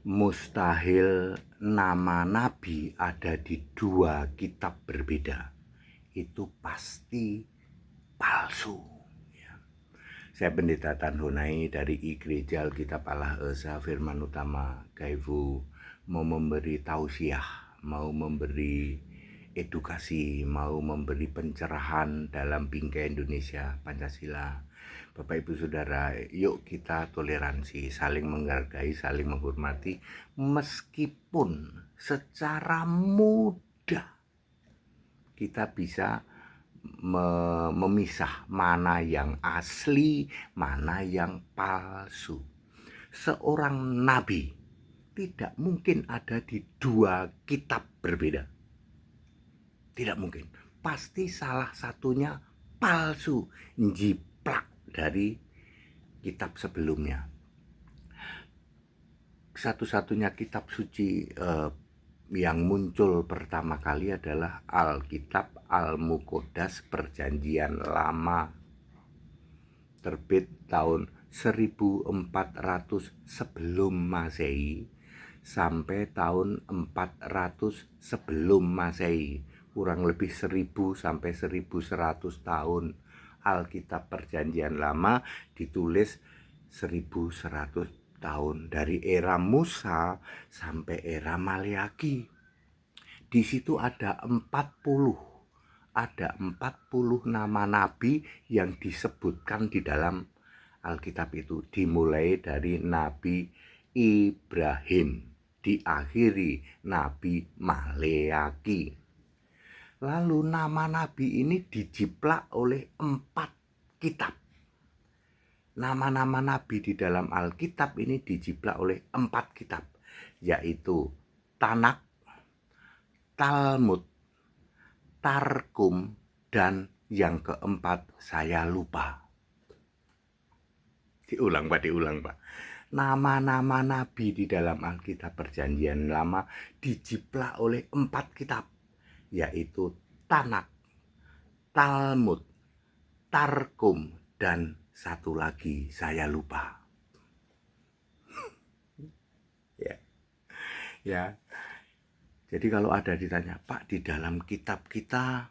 Mustahil nama nabi ada di dua kitab berbeda. Itu pasti palsu. Saya Pendeta Tan Hunai dari Gereja Alkitab Allah Esa Firman Utama Kaifu, mau memberi tausiah, mau memberi edukasi, mau memberi pencerahan dalam bingkai Indonesia Pancasila. Bapak Ibu Saudara, yuk kita toleransi, saling menghargai, saling menghormati, meskipun secara mudah kita bisa memisah mana yang asli, mana yang palsu. Seorang nabi tidak mungkin ada di dua kitab berbeda. Tidak mungkin. Pasti salah satunya palsu, jiplak dari kitab sebelumnya. Satu-satunya kitab suci yang muncul pertama kali adalah Alkitab Al-Muqaddas Perjanjian Lama, terbit tahun 1400 sebelum Masehi sampai tahun 400 sebelum Masehi, kurang lebih 1000 sampai 1100 tahun. Alkitab Perjanjian Lama ditulis 1100 tahun, dari era Musa sampai era Maleakhi. Di situ ada 40 nama nabi yang disebutkan di dalam Alkitab itu, dimulai dari Nabi Ibrahim, diakhiri Nabi Maleakhi. Lalu nama nabi ini dijiplak oleh 4 kitab. Nama-nama nabi di dalam Alkitab ini dijiplak oleh 4 kitab, yaitu Tanak, Talmud, Tarkum, dan yang keempat saya lupa. Diulang Pak. Nama-nama nabi di dalam Alkitab Perjanjian Lama dijiplak oleh 4 kitab, yaitu Tanak, Talmud, Tarkum, dan satu lagi saya lupa. Ya. Jadi kalau ada ditanya, Pak, di dalam kitab kita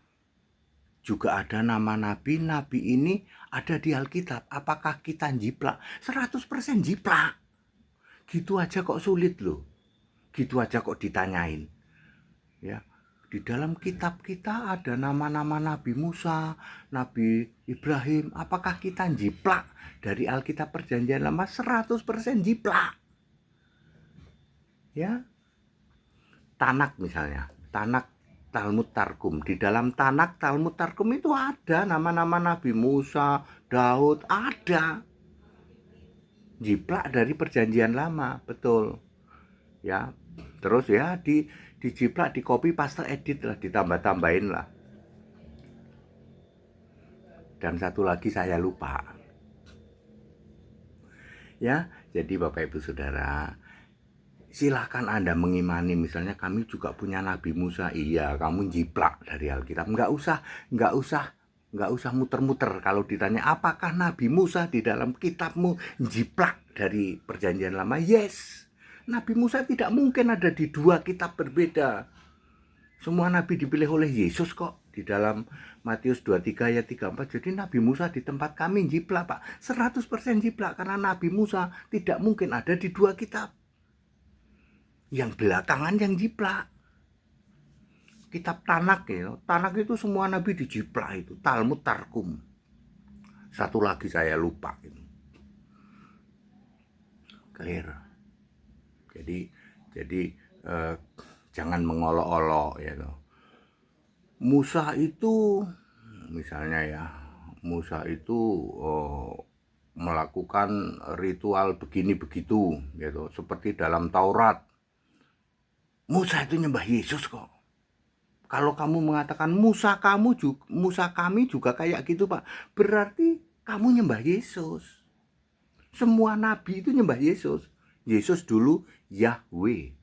juga ada nama nabi, nabi ini ada di Alkitab, apakah kita jiplak? 100% jiplak. Gitu aja kok sulit loh. Gitu aja kok ditanyain. Ya. Di dalam kitab kita ada nama-nama Nabi Musa, Nabi Ibrahim. Apakah kita jiplak dari Alkitab Perjanjian Lama? 100% jiplak. Ya. Tanak misalnya. Tanak, Talmud, Tarkum. Di dalam Tanak, Talmud, Tarkum itu ada nama-nama Nabi Musa, Daud, ada. Jiplak dari Perjanjian Lama, betul. Ya. Terus ya dijiplak, di copy paste edit lah, ditambah-tambahin lah. Dan satu lagi saya lupa. Ya, jadi Bapak Ibu Saudara, silahkan Anda mengimani, misalnya kami juga punya Nabi Musa. Iya, kamu jiplak dari Alkitab. Nggak usah muter-muter. Kalau ditanya apakah Nabi Musa di dalam kitabmu, jiplak dari Perjanjian Lama. Yes, Nabi Musa tidak mungkin ada di dua kitab berbeda. Semua nabi dipilih oleh Yesus kok di dalam Matius 23 ayat 34. Jadi Nabi Musa di tempat kami jiplak, Pak. 100% jiplak, karena Nabi Musa tidak mungkin ada di dua kitab. Yang belakangan yang jiplak. Kitab Tanak ya. Tanak itu semua nabi dijiplak itu. Talmud, Tarkum. Satu lagi saya lupa itu. Clear. Jadi jangan mengolok-olok ya. Musa itu misalnya ya, Musa itu melakukan ritual begini begitu gitu, seperti dalam Taurat. Musa itu nyembah Yesus kok. Kalau kamu mengatakan Musa kami juga kayak gitu, Pak, berarti kamu nyembah Yesus. Semua nabi itu nyembah Yesus. Yesus dulu Yahweh.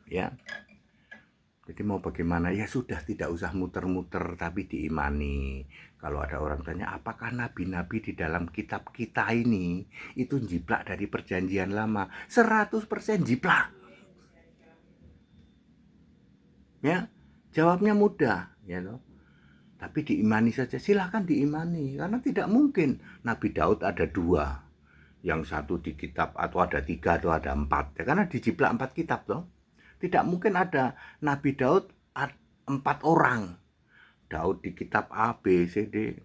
Ya. Jadi mau bagaimana, ya sudah, tidak usah muter-muter, tapi diimani. Kalau ada orang tanya apakah nabi-nabi di dalam kitab kita ini itu jiplak dari perjanjian lama, 100% jiplak. Ya, jawabnya mudah, ya loh. Tapi diimani saja, silahkan diimani, karena tidak mungkin Nabi Daud ada dua, yang satu di kitab, atau ada tiga, atau ada empat, ya, karena dijiplak 4 kitab loh. Tidak mungkin ada Nabi Daud 4 orang. Daud di kitab A, B, C, D.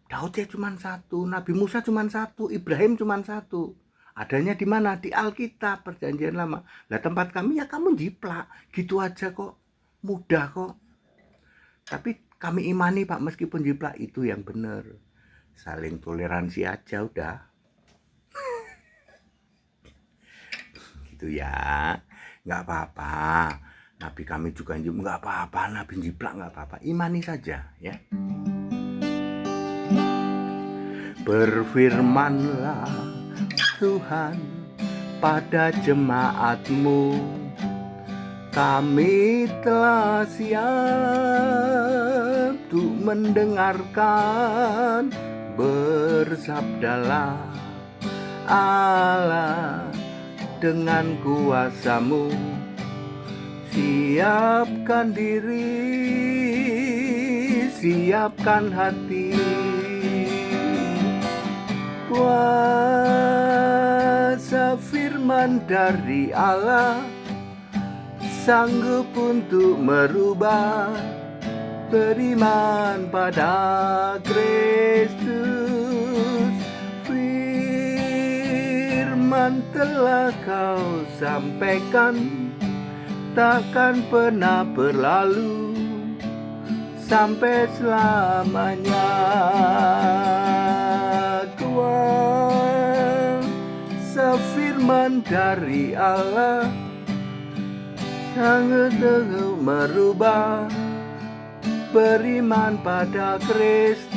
Daud ya cuma satu, Nabi Musa cuma satu, Ibrahim cuma satu. Adanya di mana? Di Alkitab, perjanjian lama. Lah tempat kami ya kamu jiplak, gitu aja kok. Mudah kok. Tapi kami imani Pak, meskipun jiplak itu yang benar. Saling toleransi aja udah. Gitu ya. Nggak apa-apa. Nabi kami juga nggak apa-apa, Nabi jiplak nggak apa-apa. Imani saja ya. Berfirmanlah Tuhan pada jemaat-Mu, kami telah siap untuk mendengarkan. Bersabdalah Allah dengan kuasa-Mu, siapkan diri, siapkan hati. Kuasa firman dari Allah sanggup untuk merubah. Beriman pada Kristus, firman telah kau sampaikan, takkan pernah berlalu sampai selamanya. Kuasa firman dari Allah sangat merubah. Beriman pada Kristus,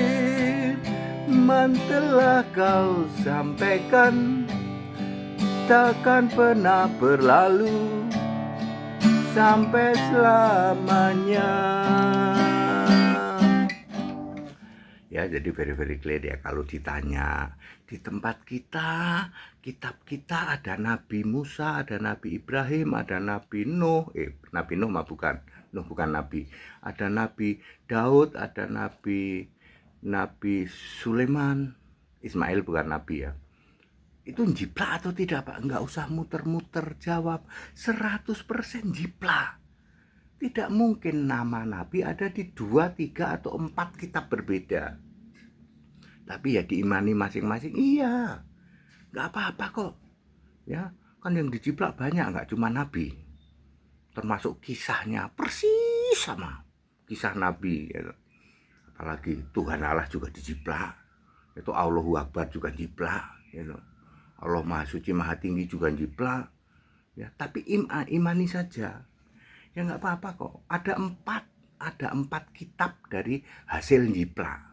firman telah kau sampaikan, takkan pernah berlalu sampai selamanya. Ya, jadi very clear ya. Kalau ditanya di tempat kita, kitab kita ada Nabi Musa, ada Nabi Ibrahim, ada Nabi Nuh. Nabi Nuh mah bukan, Nuh bukan Nabi. Ada Nabi Daud, ada Nabi Sulaiman. Ismail bukan Nabi ya. Itu jiplak atau tidak Pak? Enggak usah muter-muter jawab. 100% jiplak. Tidak mungkin nama Nabi ada di 2, 3, atau 4 kitab berbeda. Tapi ya diimani masing-masing, iya. Gak apa-apa kok. Ya, kan yang dijiplak banyak, gak cuma Nabi. Termasuk kisahnya persis sama kisah Nabi. Ya. Apalagi Tuhan Allah juga dijiplak. Itu Allahu Akbar juga jiplak. Ya. Allah Maha Suci Maha Tinggi juga jiplak. Ya, tapi imani saja. Ya nggak apa-apa kok. Ada 4 kitab dari hasil jiplak.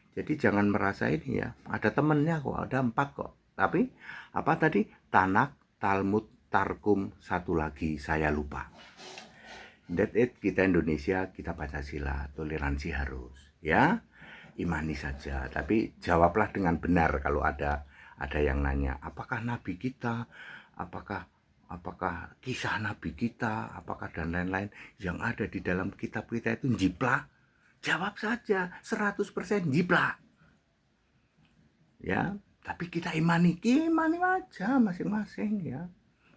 Jadi jangan merasa ini ya, ada temennya kok, ada 4 kok. Tapi apa tadi? Tanak, Talmud, Tarkum, satu lagi saya lupa. That's it, kita Indonesia, kita Pancasila, toleransi harus ya. Imani saja, tapi jawablah dengan benar kalau ada yang nanya, apakah nabi kita, apakah kisah nabi kita, apakah dan lain-lain yang ada di dalam kitab kita itu jiplak? Jawab saja 100% jiplak. Ya, tapi kita imani aja masing-masing ya.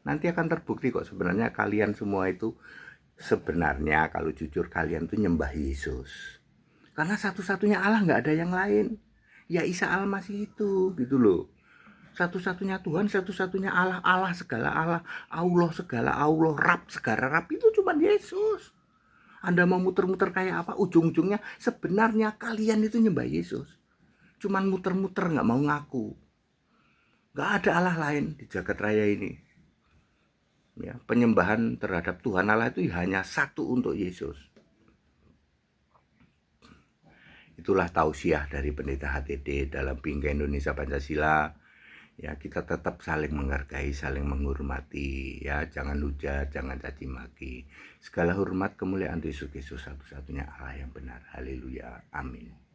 Nanti akan terbukti kok sebenarnya kalian semua itu sebenarnya kalau jujur kalian tuh nyembah Yesus. Karena satu-satunya Allah, nggak ada yang lain. Ya Isa Al-Masih itu gitu loh. Satu-satunya Tuhan, satu-satunya Allah, Allah segala Allah, Allah segala Allah, Rab segala Rab, itu cuma Yesus. Anda mau muter-muter kayak apa, ujung-ujungnya sebenarnya kalian itu nyembah Yesus. Cuman muter-muter, nggak mau ngaku. Nggak ada Allah lain di jagat raya ini. Ya, penyembahan terhadap Tuhan Allah itu hanya satu, untuk Yesus. Itulah tausiah dari Pendeta HTD dalam Bingkai Indonesia Pancasila Ya, kita tetap saling menghargai, saling menghormati, ya, jangan hujat, jangan caci maki. Segala hormat kemuliaan Yesus Kristus satu-satunya Allah yang benar. Haleluya. Amin.